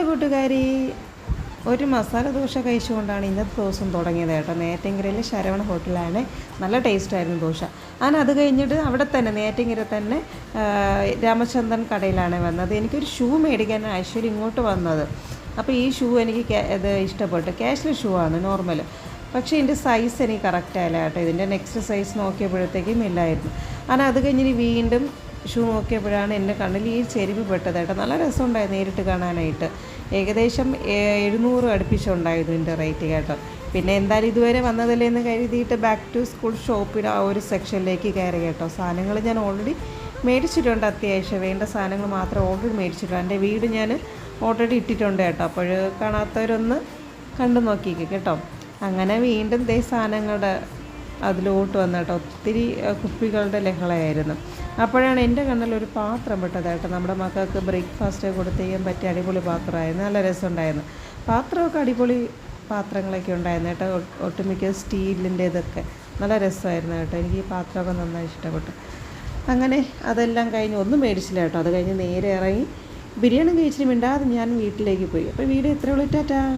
Hello കൂട്ടുകാരി, ഒരു മസാല ദോശ കഴിച്ചുകൊണ്ടാണ് ഇന്നത്തെ ദിവസം തുടങ്ങിയത് കേട്ടോ. നെയ്യാറ്റിൻകരയിലെ ശരവണ ഹോട്ടലാണ്. നല്ല ടേസ്റ്റായിരുന്നു ദോശ. ഞാൻ അത് കഴിഞ്ഞിട്ട് അവിടെ തന്നെ നെയ്യാറ്റിൻകര തന്നെ രാമചന്ദ്രൻ കടയിലാണ് വന്നത്. എനിക്കൊരു ഷൂ മേടിക്കാൻ ആക്ച്വലി ഇങ്ങോട്ട് വന്നത്. അപ്പോൾ ഈ ഷൂ എനിക്ക് ഇത് ഇഷ്ടപ്പെട്ടു. ക്യാഷ്ലെസ് ഷൂ ആണ്, നോർമൽ. പക്ഷേ ഇതിൻ്റെ സൈസ് എനിക്ക് കറക്റ്റ് ആയില്ല കേട്ടോ. ഇതിൻ്റെ നെക്സ്റ്റ് സൈസ് നോക്കിയപ്പോഴത്തേക്കും ഇല്ലായിരുന്നു. ഞാൻ അത് കഴിഞ്ഞിട്ട് വീണ്ടും ഷൂ നോക്കിയപ്പോഴാണ് എൻ്റെ കണ്ണിൽ ഈ ചെരുപ്പ് പെട്ടത് കേട്ടോ. നല്ല രസമുണ്ടായിരുന്നു നേരിട്ട് കാണാനായിട്ട്. ഏകദേശം 700 അടുപ്പിച്ചുണ്ടായിരുന്നു ഇതിൻ്റെ റേറ്റ് കേട്ടോ. പിന്നെ എന്തായാലും ഇതുവരെ വന്നതല്ലേ എന്ന് കരുതിയിട്ട് ബാക്ക് ടു സ്കൂൾ ഷോപ്പിൽ ആ ഒരു സെക്ഷനിലേക്ക് കയറി കേട്ടോ. സാധനങ്ങൾ ഞാൻ ഓൾറെഡി മേടിച്ചിട്ടുണ്ട്. അത്യാവശ്യം വേണ്ട സാധനങ്ങൾ മാത്രം ഓൾറെഡി മേടിച്ചിട്ടുണ്ട്. എൻ്റെ വീട് ഞാൻ ഓൾറെഡി ഇട്ടിട്ടുണ്ട് കേട്ടോ. അപ്പോൾ കാണാത്തവരൊന്ന് കണ്ടു നോക്കിക്കേ കേട്ടോ. അങ്ങനെ വീണ്ടും സാധനങ്ങളുടെ അതിലോട്ട് വന്നു കേട്ടോ. ഒത്തിരി കുപ്പികളുടെ ലഹളയായിരുന്നു. അപ്പോഴാണ് എൻ്റെ കണ്ണിലൊരു പാത്രം പെട്ടത് കേട്ടോ. നമ്മുടെ മക്കൾക്ക് ബ്രേക്ക്ഫാസ്റ്റ് കൊടുത്ത് ചെയ്യാൻ പറ്റിയ അടിപൊളി പാത്രമായിരുന്നു. നല്ല രസമുണ്ടായിരുന്നു. പാത്രമൊക്കെ അടിപൊളി പാത്രങ്ങളൊക്കെ ഉണ്ടായിരുന്നു കേട്ടോ. ഒട്ടുമിക്ക സ്റ്റീലിൻ്റെ ഇതൊക്കെ നല്ല രസമായിരുന്നു കേട്ടോ. എനിക്ക് ഈ പാത്രമൊക്കെ നന്നായി ഇഷ്ടപ്പെട്ടു. അങ്ങനെ അതെല്ലാം കഴിഞ്ഞ് ഒന്നും മേടിച്ചില്ല കേട്ടോ. അത് കഴിഞ്ഞ് നേരെ ഇറങ്ങി ബിരിയാണി കഴിച്ചിട്ട് മിണ്ടാതെ ഞാൻ വീട്ടിലേക്ക് പോയി. അപ്പോൾ വീഡിയോ ഇത്രയുള്ളൂ. ടാറ്റാ.